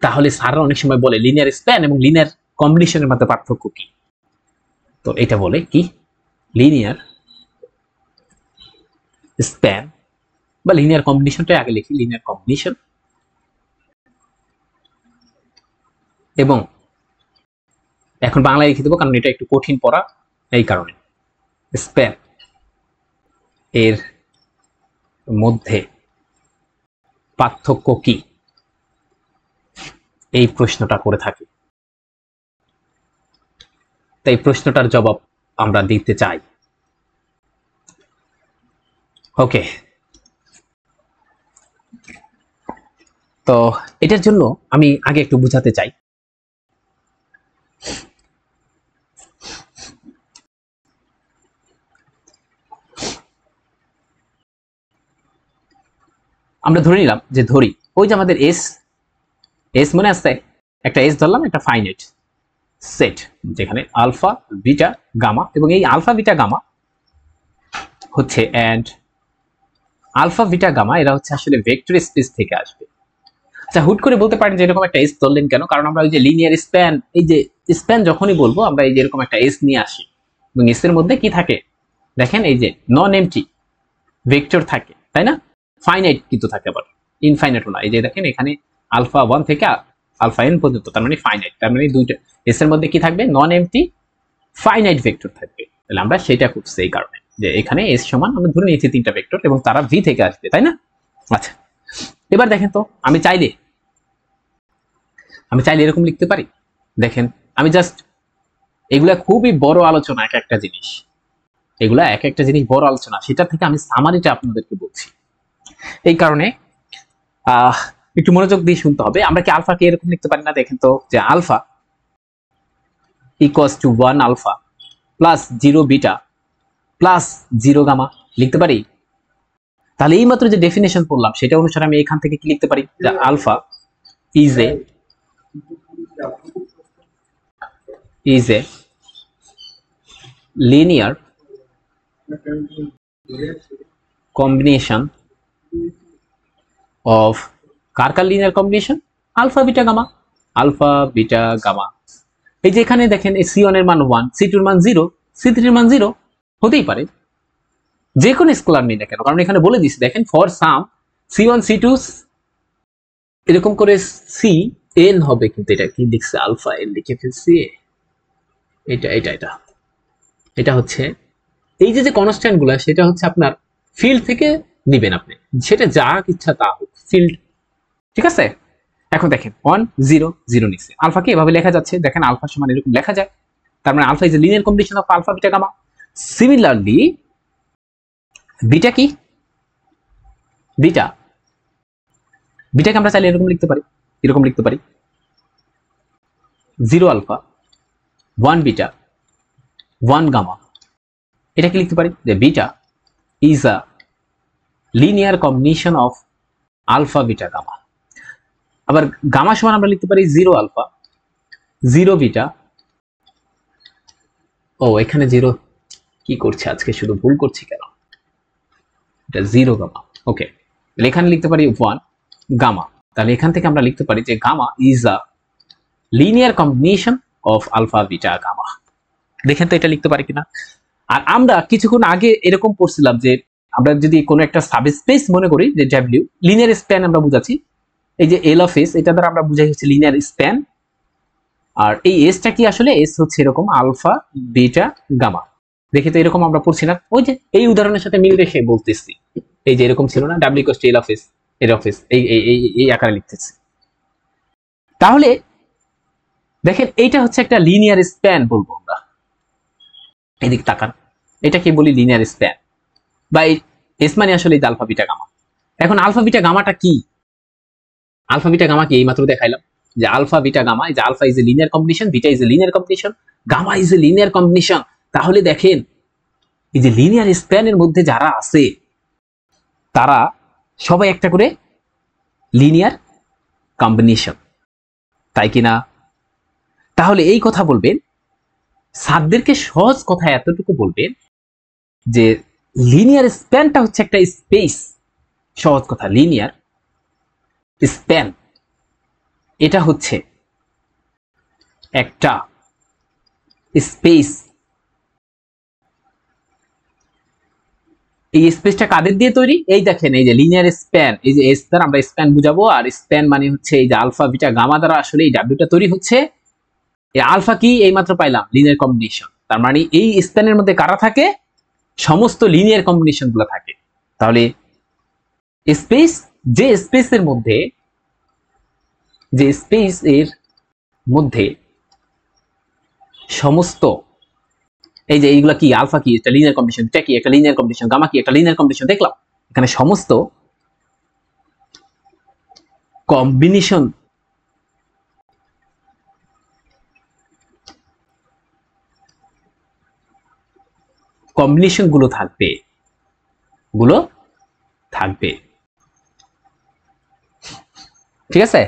তাহলে স্যাররা অনেক সময় বলে লিনিয়ার স্প্যান এবং লিনিয়ার কম্বিনেশনের মধ্যে পার্থক্য কি। তো এটা বলে কি লিনিয়ার স্প্যান বা লিনিয়ার কম্বিনেশনটা আগে লিখি, লিনিয়ার কম্বিনেশন এবং এখন বাংলায় লিখে দেবো কারণ এটা একটু কঠিন পড়া, এই কারণে স্প্যান এর মধ্যে পার্থক্য কি, এই প্রশ্নটা করে থাকি। তাই প্রশ্নটার জবাব আমরা দিতে চাই। ওকে, তো এটার জন্য আমি আগে একটু বুঝাতে চাই। আমরা ধরে নিলাম যে ধরি ওই যে আমাদের এস এস মনে আছে, একটা এস ধরলাম, একটা ফাইনাইট সেট যেখানে আলফা বিটা গামা, এবং এই আলফা বিটা গামা হচ্ছে এন্ড আলফা বিটা গামা এরা হচ্ছে আসলে ভেক্টর স্পেস থেকে আসবে। আচ্ছা, হুট করে বলতে পারেন যে এরকম একটা এস ধরলেন কেন? কারণ আমরা ওই যে লিনিয়ার স্প্যান, এই যে স্প্যান যখনই বলবো আমরা এই যে এরকম একটা এস নিয়ে আসি এবং এস এর মধ্যে কি থাকে দেখেন, এই যে নন এমটি ভেক্টর থাকে, তাই না? ফাইনাইট কিন্তু থাকে, আবার ইনফাইনাইটও না। এই যে দেখেন এখানে আলফা 1 থেকে আলফা n পর্যন্ত, তার মানে ফাইনাইট, তার মানে দুইটা এস এর মধ্যে কি থাকবে নন এমটি ফাইনাইট ভেক্টর থাকবে। তাহলে আমরা সেটা করছি এই কারণে যে এখানে এস সমান আমরা ধরে নিয়েছি তিনটা ভেক্টর এবং তারা ভি থেকে আসবে, তাই না? আচ্ছা, এবার দেখেন তো আমি চাইলে এরকম লিখতে পারি। দেখেন আমি জাস্ট এগুলা খুবই বড় আলোচনা, এক একটা জিনিস, এগুলা এক একটা জিনিস বড় আলোচনা, সেটা থেকে আমি সামারিটা আপনাদেরকে বলছি। এই কারণে একটু মনোযোগ দিয়ে শুনতে হবে। আমরা কি আলফাকে এরকম লিখতে পারি না? দেখেন তো যে alpha equals to 1 alpha plus 0 beta plus 0 gamma লিখতে পারি। তাহলে এই মাত্র যে ডেফিনেশন পড়লাম সেটা অনুসারে আমি এখান থেকে কি লিখতে পারি যে alpha is a linear combination of কার linear combination alpha beta gamma, alpha beta gamma. এই যে এখানে দেখেন এই C1 এর মান 1, C2 এর মান 0, C3 এর মান 0 হতেই পারে, যে কোনো স্কেলার নেই না কেন, কারণ এখানে বলে দিছি দেখেন ফর সাম C1 C2 এরকম করে Cn হবে, কিন্তু এটা কি লিখছে আলফা n লিখে ফেলছি, এটা এটা এটা এটা হচ্ছে এই যে কনস্ট্যান্ট গুলা, সেটা হচ্ছে আপনার ফিল্ড থেকে নিবেন আপনি, সেটা যা ইচ্ছা তা হোক ফিল্ড, ঠিক আছে? এখন দেখেন 1 0 0 নিচে আলফাকে এভাবে লেখা যাচ্ছে, দেখেন আলফা সমান এরকম লেখা যায়, তার মানে alpha is a linear combination of alpha beta gamma. Similarly beta কি, বিটাকে আমরা চাইলে এরকম লিখতে পারি, এরকম লিখতে পারি 0 আলফা 1 বিটা 1 গামা। এটা কি লিখতে পারি যে beta is a linear combination of alpha beta gamma. আবার গামা সমান আমরা লিখতে পারি 0 আলফা 0 বিটা, ও এখানে 0 কি করছে আজকে, শুধু ভুল করছি কেন, এটা 0 গামা। ওকে, এখানে লিখতে পারি 1 গামা। তাহলে এখান থেকে আমরা লিখতে পারি যে gamma is a linear combination of alpha beta gamma. দেখেন তো এটা লিখতে পারি কিনা। আর আমরা কিছুক্ষণ আগে এরকম পড়ছিলাম যে আমরা যদি কোনো একটা সাবস্পেস মনে করি যে ডাব্লিউ লিনিয়ার স্প্যান আমরা বুঝাচ্ছি, এই যে এল অফ এস, এটা দ্বারা আমরা বুঝাই হচ্ছে লিনিয়ার স্প্যান। আর এই এসটা কি আসলে, এস হচ্ছে এরকম আলফা বিটা গামা। দেখি তো এরকম আমরা পড়ছি না, ওই যে এই উদাহরণের সাথে মিল রেখে বলতেছি। এই যে এরকম ছিল না, W equal to L of S, L of S, এই এই এই আকারে লিখতেছি। তাহলে দেখেন এইটা হচ্ছে একটা লিনিয়ার স্প্যান বলবো আমরা। এদিক তাকান, এটা কি বলি লিনিয়ার স্প্যান, বা এস মানে আসলে আলফা বিটা গামা। এখন আলফা বিটা গামাটা কি? আলফা বিটা গামা কি এইমাত্র দেখাইলাম যে আলফা বিটা গামা, এই যে alpha is a linear combination, beta is a linear combination, gamma is a linear combination. তাহলে দেখেন এই যে লিনিয়ার স্প্যানের মধ্যে যারা আছে তারা সবাই একটা করে লিনিয়ার কম্বিনেশন, তাই কিনা? তাহলে এই কথা বলবেন, স্যারদেরকে সহজ কথা এতটুকু বলবেন যে লিনিয়ার স্প্যানটা হচ্ছে একটা স্পেস। সহজ কথা, লিনিয়ার স্প্যান এটা হচ্ছে একটা স্পেস। এই স্পেসটা কাদের দিয়ে তৈরি? এই দেখেন, এই যে লিনিয়ার স্প্যান, এই যে এস দ্বারা আমরা স্প্যান বুঝাবো, আর স্প্যান মানে হচ্ছে এই যে আলফা বিটা গামা দ্বারা আসলে এই ডাব্লিউটা তৈরি হচ্ছে। এই আলফা কি এইমাত্র পাইলাম, লিনিয়ার কম্বিনেশন। তার মানে এই স্প্যানের মধ্যে কারা থাকে? সমস্ত লিনিয়ার কম্বিনেশন গুলো থাকে। তাহলে স্পেস, যে স্পেসের মধ্যে, যে স্পেস এর মধ্যে সমস্ত, এই যে এইগুলা কি, আলফা কি একটা লিনিয়ার কম্বিনেশন, এটা কি একটা লিনিয়ার কম্বিনেশন, গামা কি একটা লিনিয়ার কম্বিনেশন, দেখলাম এখানে সমস্ত কম্বিনেশন কম্বিনেশন গুলো থাকবে, গুলো থাকবে। ঠিক আছে,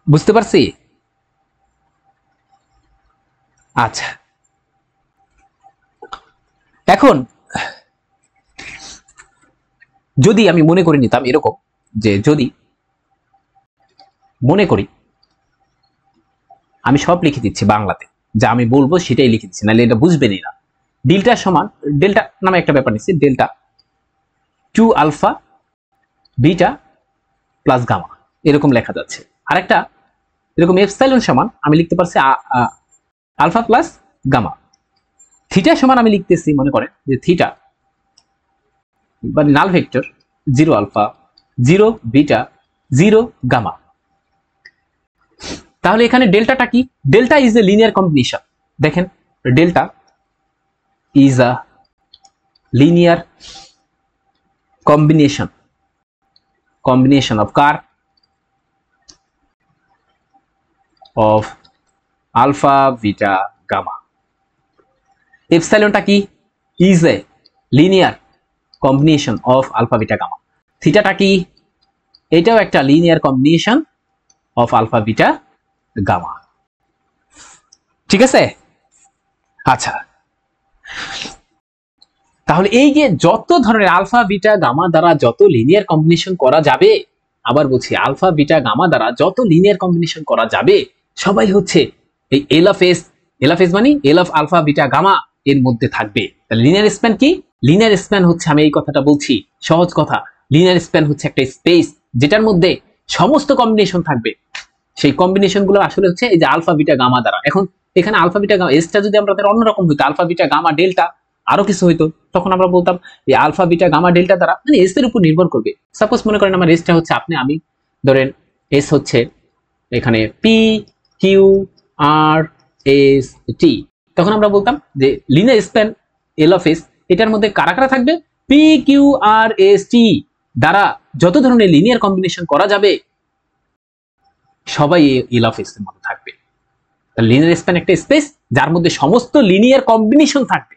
বুঝতে পারছি? আচ্ছা, এখন যদি আমি মনে করে নিতাম এরকম, যে যদি মনে করি আমি সব লিখে দিচ্ছি বাংলাতে, যা আমি বলবো সেটাই লিখে দিচ্ছি, নাহলে এটা বুঝবেনই না। ডেল্টা সমান, ডেল্টা নামে একটা ব্যাপার নিচ্ছি, delta 2 alpha beta plus gamma, এরকম লেখা যাচ্ছে। আরেকটা এরকম এপসাইলন সমান আমি লিখতে পারছি আলফা প্লাস গামা। থিটা সমান আমি লিখতেছি, মনে করেন যে থিটা বা null vector 0 alpha 0 beta 0 gamma. তাহলে এখানে ডেল্টাটা কি? Delta is a linear combination. দেখেন, delta is a linear combination, combination of কার? Of alpha beta gamma. এপসাইলনটা কি? Is a linear combination of alpha beta gamma. থিটাটা কি? এটাও একটা linear combination of alpha beta gamma. ঠিক আছে? আচ্ছা, তাহলে এই যে যত ধরনের আলফা বিটা গামা দ্বারা যত লিনিয়ার কম্বিনেশন করা যাবে, আবার বলছি আলফা বিটা গামা দ্বারা যত লিনিয়ার কম্বিনেশন করা যাবে, সবাই হচ্ছে এই L of S, L of S মানে L of alpha beta gamma এর মধ্যে থাকবে। তাহলে লিনিয়ার স্প্যান কি? লিনিয়ার স্প্যান হচ্ছে, আমি এই কথাটা বলছি সহজ কথা, লিনিয়ার স্প্যান হচ্ছে একটা স্পেস যেটার মধ্যে সমস্ত কম্বিনেশন থাকবে। সেই কম্বিনেশন গুলো আসলে হচ্ছে এই যে আলফা বিটা গামা দ্বারা। এখন এখানে আলফা বিটা গামা, এসটা যদি আমরা অন্যরকম হইতো, আলফা বিটা গামা ডেল্টা আরো কিছু হইতো, তখন আমরা বলতাম এই আলফা বিটা গামা ডেল্টা দ্বারা, মানে এস এর উপর নির্ভর করবে। সাপোজ মনে করেন আমার এসটা হচ্ছে আপনি, আমি ধরেন এস হচ্ছে এখানে P Q R S T, তখন আমরা বলতাম যে linear span L of S, এটার মধ্যে কারা কারা থাকবে? P Q R S T দ্বারা যত ধরনের লিনিয়ার কম্বিনেশন করা যাবে সবাই এল অফ এস এর মধ্যে থাকবে। লিনিয়ার স্প্যান একটা স্পেস যার মধ্যে সমস্ত লিনিয়ার কম্বিনেশন থাকবে।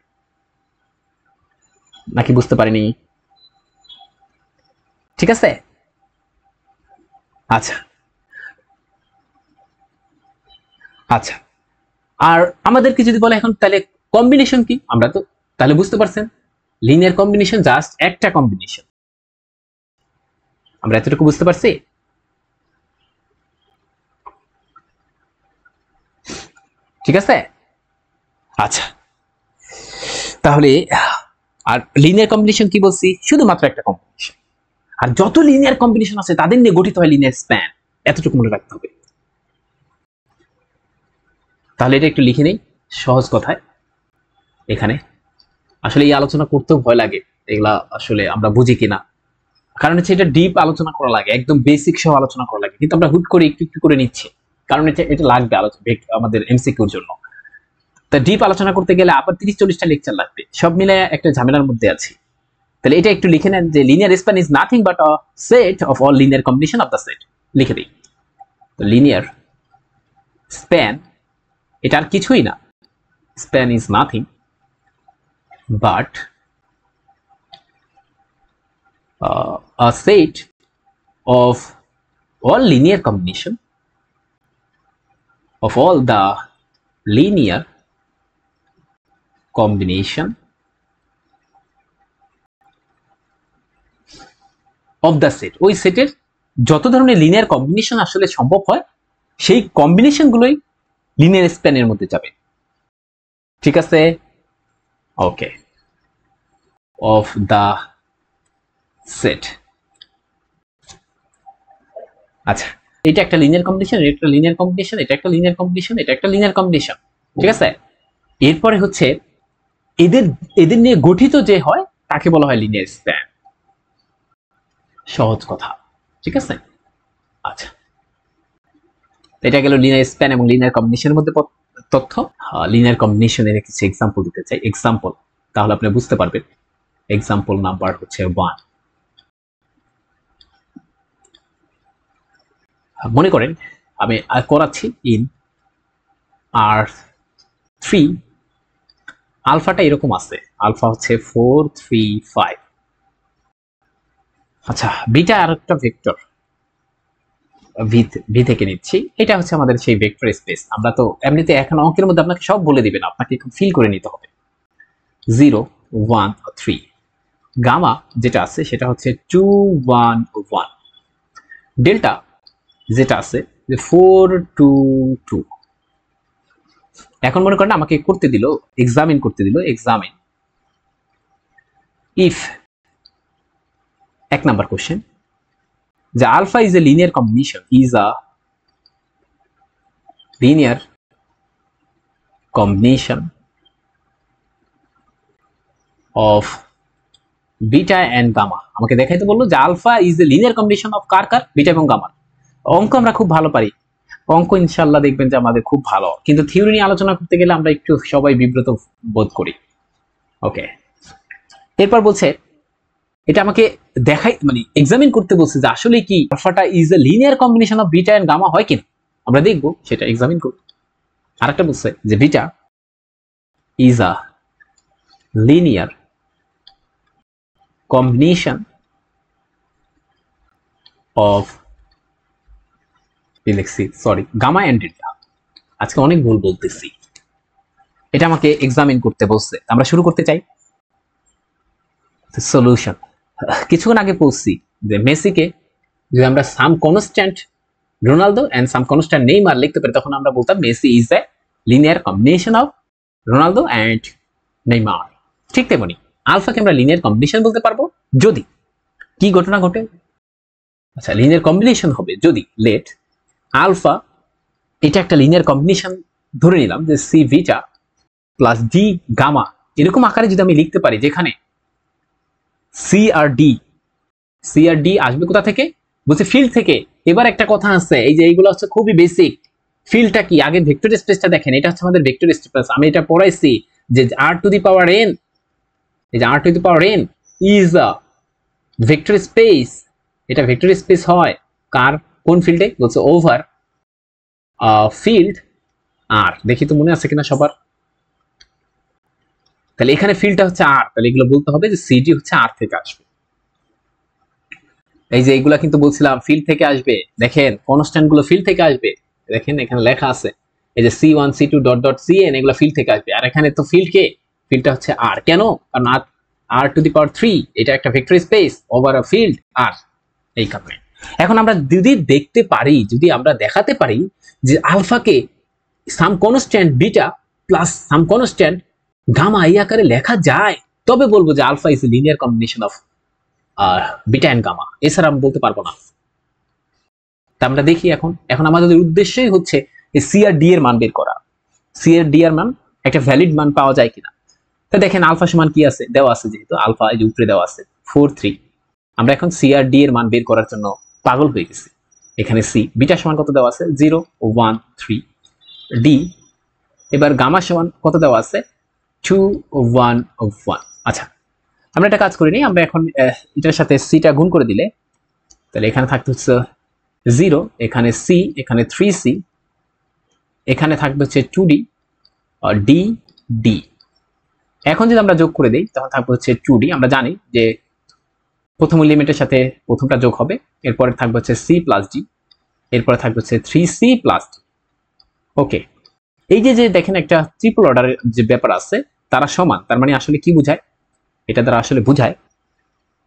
নাকি বুঝতে পারিনি? ঠিক আছে, আচ্ছা আচ্ছা। আর আমাদেরকে যদি বলে এখন তাহলে কম্বিনেশন কি, আমরা তো তাহলে বুঝতে পারছেন লিনিয়ার কম্বিনেশন জাস্ট একটা কম্বিনেশন। আমরা এতটুকু বুঝতে পারছি? ঠিক আছে, আচ্ছা। তাহলে আর লিনিয়ার কম্বিনেশন কি বলছি? শুধুমাত্র একটা কম্বিনেশন। আর যত লিনিয়ার কম্বিনেশন আছে তাদের নিয়ে গঠিত হয় লিনিয়ার স্প্যান, এতটুকু মনে রাখতে হবে। তাহলে এটা একটু লিখে নেই সহজ কথায়। এখানে আসলে এই আলোচনা করতেও ভয় লাগে, এগুলা আসলে আমরা বুঝি কিনা, কারণ হচ্ছে এটা ডিপ আলোচনা করা লাগে, একদম বেসিক সহ আলোচনা করা লাগে, কিন্তু আমরা হুট করে একটু একটু করে নিচ্ছি, কারণ এটা লাগবে আলোচনা আমাদের এমসিকিউর জন্য। তা ডিপ আলোচনা করতে গেলে আবার 30-40টা লেকচার লাগবে, সব মিলে একটা ঝামেলার মধ্যে আছি। তাহলে এটা একটু লিখে নেন যে linear span is nothing but a set of all linear combination of the set, লিখে দিই। তো লিনিয়ার স্প্যান এটা আর কিছুই না, span is nothing but a set of all linear combination of all the linear combination of the set, ওই সেটের যত ধরনের লিনিয়ার কম্বিনেশন আসলে সম্ভব হয় সেই কম্বিনেশন গুলোই লিনিয়ার স্প্যানের মধ্যে যাবে। ঠিক আছে, ওকে, অফ দা সেট। আচ্ছা, এটা একটা লিনিয়ার কম্বিনেশন, এটা একটা লিনিয়ার কম্বিনেশন, এটা একটা লিনিয়ার কম্বিনেশন, এটা একটা লিনিয়ার কম্বিনেশন, ঠিক আছে। এরপরে হচ্ছে এদের নিয়ে গঠিত যে হয় তাকে বলা হয় লিনিয়ার স্প্যান, সহজ কথা, ঠিক আছে। আচ্ছা, এটা গেল লিনিয়ার স্প্যান এবং লিনিয়ার কম্বিনেশনের মধ্যে তথ্য। লিনিয়ার কম্বিনেশনের কিছু এক্সাম্পল দিতে চাই, এক্সাম্পল, তাহলে আপনি বুঝতে পারবেন। এক্সাম্পল নাম্বার হচ্ছে 1। মনে করেন আমি করাচ্ছি ইন R3, আলফাটা এরকম আছে, আলফা হচ্ছে 4 3 5। আচ্ছা, বিটা আর একটা ভেক্টর ভি থেকে নিচ্ছি, এটা হচ্ছে আমাদের সেই ভেক্টর স্পেস। আমরা তো এমনিতে এখন অঙ্কের মধ্যে আপনাকে সব বলে দিবেন, আপনাকে ফিল করে নিতে হবে। 0 1 3, গামা যেটা আছে সেটা হচ্ছে 2 1 1, ডেল্টা যেটা আছে 4 2 2। এখন মনে করেন আমাকে করতে দিল, এক্সামিন করতে দিল, এক্সামিন ইফ, 1 নাম্বার কোশ্চেন, যে alpha is a linear combination, is a linear combination of beta and gamma. আমাকে দেখাইতে বললো যে alpha is a linear combination of কার কার, বিটা এবং গামা। অঙ্ক আমরা খুব ভালো পারি, অঙ্ক ইনশাল্লাহ দেখবেন যে আমাদের খুব ভালো, কিন্তু থিওরি নিয়ে আলোচনা করতে গেলে আমরা একটু সবাই বিব্রত বোধ করি। ওকে, এরপর বলছে এটা আমাকে দেখাই, মানে এক্সামিন করতে বলছে যে আসলে কি আলফাটা is a linear combination of beta and gamma হয় কিনা, আমরা দেখবো সেটা এক্সামিন করব। আরেকটা বলছে যে beta is a linear combination of sorry gamma and delta. আজকে অনেক ভুল বলতেছি, এটা আমাকে এক্সামিন করতে বলছে। আমরা শুরু করতে চাই সলিউশন। কিছুক্ষণ আগে বলছি যে মেসিকে যদি আমরা some constant Ronaldo and some constant Neymar লিখতে পারি, তখন আমরা বলতাম Messi is a linear combination of Ronaldo and Neymar. ঠিক তেমনি আলফাকে আমরা লিনিয়ার কম্বিনেশন বলতে পারবো যদি কি ঘটনা ঘটে। আচ্ছা, লিনিয়ার কম্বিনেশন হবে যদি লেট আলফা, এটা একটা লিনিয়ার কম্বিনেশন ধরে নিলাম যে সি ভিটা প্লাস ডি গামা, এরকম আকারে যদি আমি লিখতে পারি যেখানে সি আর ডি আসবে কোথা থেকে, বলছে ফিল্ড থেকে। এবার একটা কথা আছে, এই যে এইগুলো হচ্ছে খুবই বেসিক। ফিল্ডটা কি, আগে ভেক্টর স্পেসটা দেখেন, এটা হচ্ছে আমাদের ভেক্টর স্পেস। আমি এটা পড়াইছি যে r to the power n, এই যে r to the power n is a vector space. এটা ভেক্টর স্পেস হয় কার, কোন ফিল্ডে, বলছে ওভার ফিল্ড আর। দেখি তো মনে আছে কিনা সবার। তাহলে এখানে ফিল্ডটা হচ্ছে আর, তাহলে এগুলো বলতে হবে যে সিডি হচ্ছে আর থেকে আসবে। এই যে এইগুলা কিন্তু বলছিলাম ফিল্ড থেকে আসবে, দেখেন কনস্ট্যান্ট গুলো ফিল্ড থেকে আসবে, দেখেন এখানে লেখা আছে এই যে C1 C2 dot dot Cn, এগুলো ফিল্ড থেকে আসবে। আর এখানে তো ফিল্ড কে, ফিল্ডটা হচ্ছে আর। কেন, কারণ r টু দি পাওয়ার 3 এটা একটা vector space over a field R, এই কারণে। এখন আমরা যদি দেখতে পারি, যদি আমরা দেখাতে পারি যে আলফাকে some constant beta plus some constant gamma এই আকারে লেখা যায়, তবে বলবো যে alpha is a linear combination of আর বিটা এন্ড গামা, এছাড়া আমি বলতে পারবো না। তা আমরা দেখি এখন এখন আমাদের উদ্দেশ্যই হচ্ছে এই সি আর ডি এর মান বের করা। সি আর ডি এর মান একটা ভ্যালিড মান পাওয়া যায় কিনা। তা দেখেন আলফা সমান কি আছে, দেওয়া আছে, যেহেতু আলফা এই যে উপরে দেওয়া আছে 4 3। আমরা এখন সি আর ডি এর মান বের করার জন্য পাগল হয়ে গেছি। এখানে সি বিটা সমান কত দেওয়া আছে 0 1 3, ডি এবার গামা সমান কত দেওয়া আছে 2 1 1। আচ্ছা আমরা একটা কাজ করে নিই, আমরা এখন এটার সাথে সিটা গুণ করে দিলে তাহলে এখানে থাকতে হচ্ছে 0, এখানে সি, এখানে 3c, এখানে থাকবে হচ্ছে 2d আর ডি ডি। এখন যদি আমরা যোগ করে দিই তখন থাকবে হচ্ছে 2d। আমরা জানি যে প্রথম এলিমেন্টের সাথে প্রথমটা যোগ হবে, এরপরে থাকবে হচ্ছে c প্লাস ডি, এরপরে থাকবে হচ্ছে 3c প্লাস ডি। ওকে, এই যে যে দেখেন একটা ট্রিপল অর্ডারের যে ব্যাপার আছে তারা সমান, তার মানে আসলে কি বোঝায়, এটা দ্বারা আসলে বোঝায়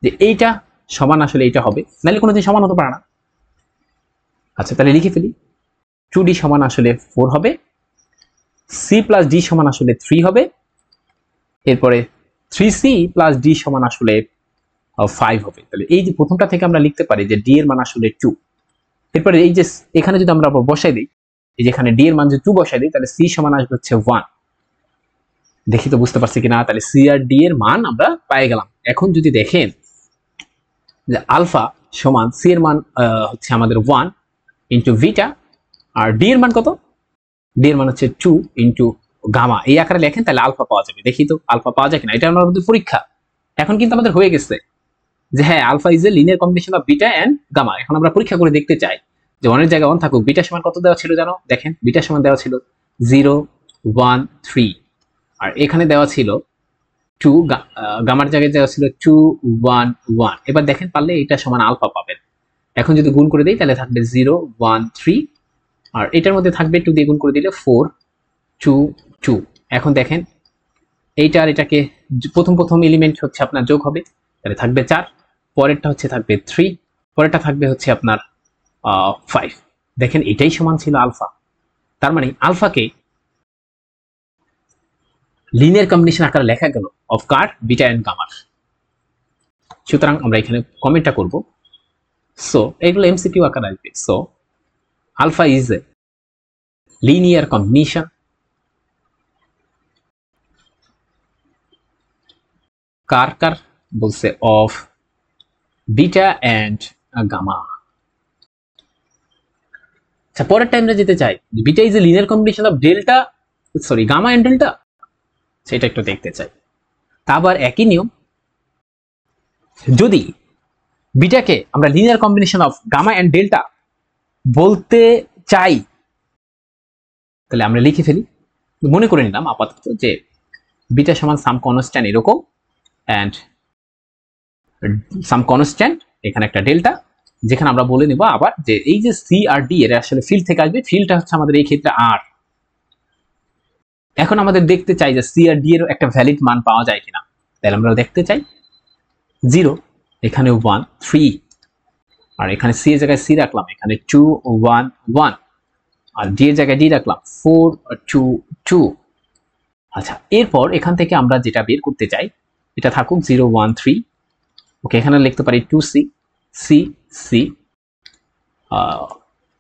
যে এইটা সমান আসলে এইটা হবে, নাহলে কোনোদিন সমান হতে পারে না। আচ্ছা তাহলে লিখে ফেলি, 2d সমান আসলে 4 হবে, c প্লাস ডি সমান আসলে 3 হবে, এরপরে 3c প্লাস ডি সমান আসলে 5 হবে। তাহলে এই যে প্রথমটা থেকে আমরা লিখতে পারি যে ডি এর মান আসলে 2। এরপরে এই যে এখানে যদি আমরা বসাই দিই, এই যে এখানে ডি এর মান যদি 2 বসাই দিই তাহলে সি সমান আসবে হচ্ছে 1। দেখি তো বুঝতে পারছি কিনা, তাহলে সি আর ডি এর মান আমরা পেয়ে গেলাম। এখন যদি দেখেন যে আলফা সমান সি এর মান হচ্ছে আমাদের 1 ইন্টু ভিটা, আর ডি এর মান কত, ডি এর মান হচ্ছে 2 ইন্টু গামা, এই আকারে লেখেন তাহলে আলফা পাওয়া যাবে। দেখি তো আলফা পাওয়া যায় কিনা, এটা আমাদের পরীক্ষা। এখন কিন্তু আমাদের হয়ে গেছে যে হ্যাঁ alpha is a linear combination of beta and gamma. এখন আমরা পরীক্ষা করে দেখতে চাই যে ওয়ানের জায়গায় 1 থাকুক। বিটা সমান কত দেওয়া ছিল জানো, দেখেন বিটা সমান দেওয়া ছিল 0 1 3, আর এখানে দেওয়া ছিল 2, গামার জায়গায় দেওয়া ছিল 2 1 1। এবার দেখেন পারলে এটা সমান আলফা পাবেন। এখন যদি গুণ করে দিই তাহলে থাকবে 0 1 3, আর এটার মধ্যে থাকবে 2 দিয়ে গুণ করে দিলে 4 2 2। এখন দেখেন এইটা আর এটাকে প্রথম প্রথম এলিমেন্ট হচ্ছে আপনার যোগ হবে, তাহলে থাকবে 4, পরেরটা হচ্ছে থাকবে 3, পরেরটা থাকবে হচ্ছে আপনার 5। দেখেন এটাই সমান ছিল আলফা। তার মানে আলফাকে লিনিয়ার কম্বিনেশন আকারে লেখা গেল অফ কার বিটা এন্ড গামার। সুতরাং আমরা এখানে কমেন্টটা করব। সো এগুলো এমসিকিউ আকারে আসবে। So alpha is a linear combination কার কার বলছে অফ বিটা এন্ড গামা। আচ্ছা পরের টাইমটা যেতে চাই, beta is a linear combination of delta, sorry gamma and delta, সেটা একটু দেখতে চাই। তা আবার একই নিয়ম, যদি বিটাকে আমরা linear combination of gamma and delta বলতে চাই তাহলে আমরা লিখে ফেলি। মনে করে নিলাম আপাতত যে বিটা সমান সাম কনস্ট্যান্ট এরকম, এন্ড সাম কনস্ট্যান্ট এখানে একটা ডেল্টা, যেখানে আমরা বলে নেব আবার যে এই যে সি আর ডি এর আসলে ফিল্ড থেকে আসবে, ফিল্ডটা হচ্ছে আমাদের এই ক্ষেত্রে আর। এখন আমাদের দেখতে চাই যে সি আর ডি এর একটা ভ্যালিড মান পাওয়া যায় কিনা, তাহলে আমরা দেখতে চাই 0, এখানে 1 3, আর এখানে সি এর জায়গায় সি রাখলাম, এখানে 2 1 1, আর ডি এর জায়গায় ডি রাখলাম 4 2 2। আচ্ছা এরপর এখান থেকে আমরা যেটা বের করতে চাই এটা থাকুক 0 1 3। ওকে, এখানে লিখতে পারি 2c সি সি,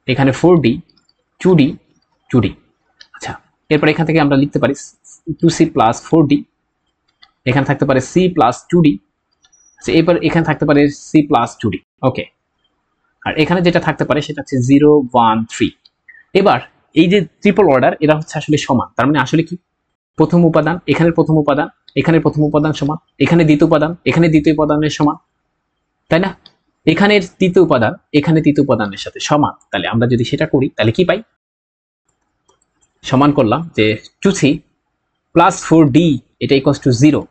এখানে 4d 2d 2d। আচ্ছা এরপর এখান থেকে আমরা লিখতে পারি 2c প্লাস 4d, এখানে থাকতে পারে c প্লাস 2d। আচ্ছা এবার এখানে থাকতে পারে c প্লাস 2d। ওকে, আর এখানে যেটা থাকতে পারে সেটা হচ্ছে 0 1 3। এবার এই যে ট্রিপল অর্ডার এরা হচ্ছে আসলে সমান, তার মানে আসলে কি প্রথম উপাদান এখানের প্রথম উপাদান এখানের প্রথম উপাদান সমান, এখানে দ্বিতীয় উপাদান এখানে দ্বিতীয় উপাদানের সমান, তাই না? এখানের তৃতীয় উপাদান এখানে তৃতীয় উপাদানের সাথে সমান। তাহলে আমরা যদি সেটা করি তাহলে কি পাই, সমান করলাম যে 2c প্লাস 4d এটা ইকুয়ালস টু 0,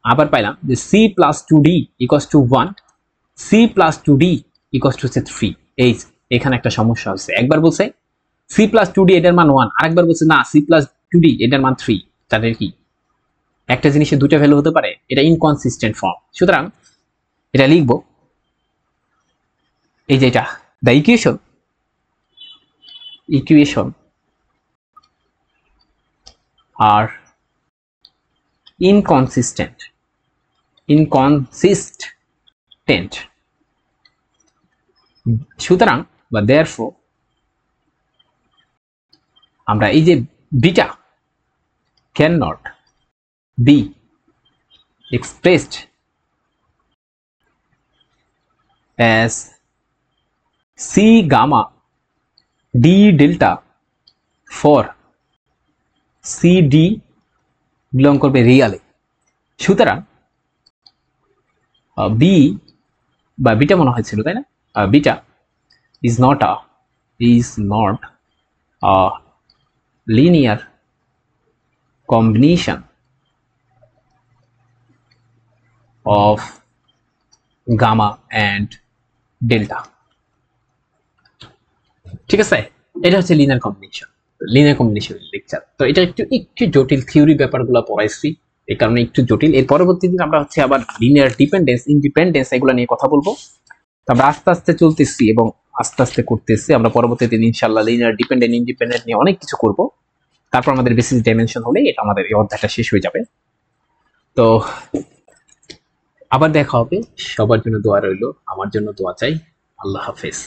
আবার পাইলাম যে c plus 2d equals to 1, c plus 2d equals to হচ্ছে 3। এই এখানে একটা সমস্যা হচ্ছে, একবার বলছে c প্লাস 2d এটার মান 1, আরেকবার বলছে না c প্লাস 2d এটার মান 3। তাদের কি একটা জিনিসের দুটো ভ্যালু হতে পারে? এটা ইনকনসিস্টেন্ট ফর্ম। সুতরাং এটা লিখব এই যে এটা the equation are inconsistent. সুতরাং বা দেয়ারফোর আমরা এই যে beta can not be expressed as C gamma D delta for C D belong করবে রিয়ালে। সুতরাং বি বা বিটা মনে হয়েছিল তাই না, beta is not a linear combination of gamma and delta। ঠিক আছে, এটা হচ্ছে লিনিয়ার কম্বিনেশন লেকচার। তো এটা একটু জটিল, থিওরি ব্যাপারগুলো পড়াইছি এই কারণে একটু জটিল। এর পরবর্তী দিন আমরা হচ্ছে আবার লিনিয়ার ডিপেন্ডেন্স, ইন্ডিপেন্ডেন্স এগুলো নিয়ে কথা বলবো। তো আমরা আস্তে আস্তে চলতেছি এবং আস্তে আস্তে করতেছি। আমরা পরবর্তী দিন ইনশাআল্লাহ লিনিয়ার ডিপেন্ডেন্ট, ইন্ডিপেন্ডেন্ট নিয়ে অনেক কিছু করব। তারপর আমাদের বেসিস ডাইমেনশন হলে এটা আমাদের এই অধ্যায়টা শেষ হয়ে যাবে। তো আবার দেখা হবে। সবার জন্য দোয়া রইল, আমার জন্য দোয়া চাই। আল্লাহ হাফেজ।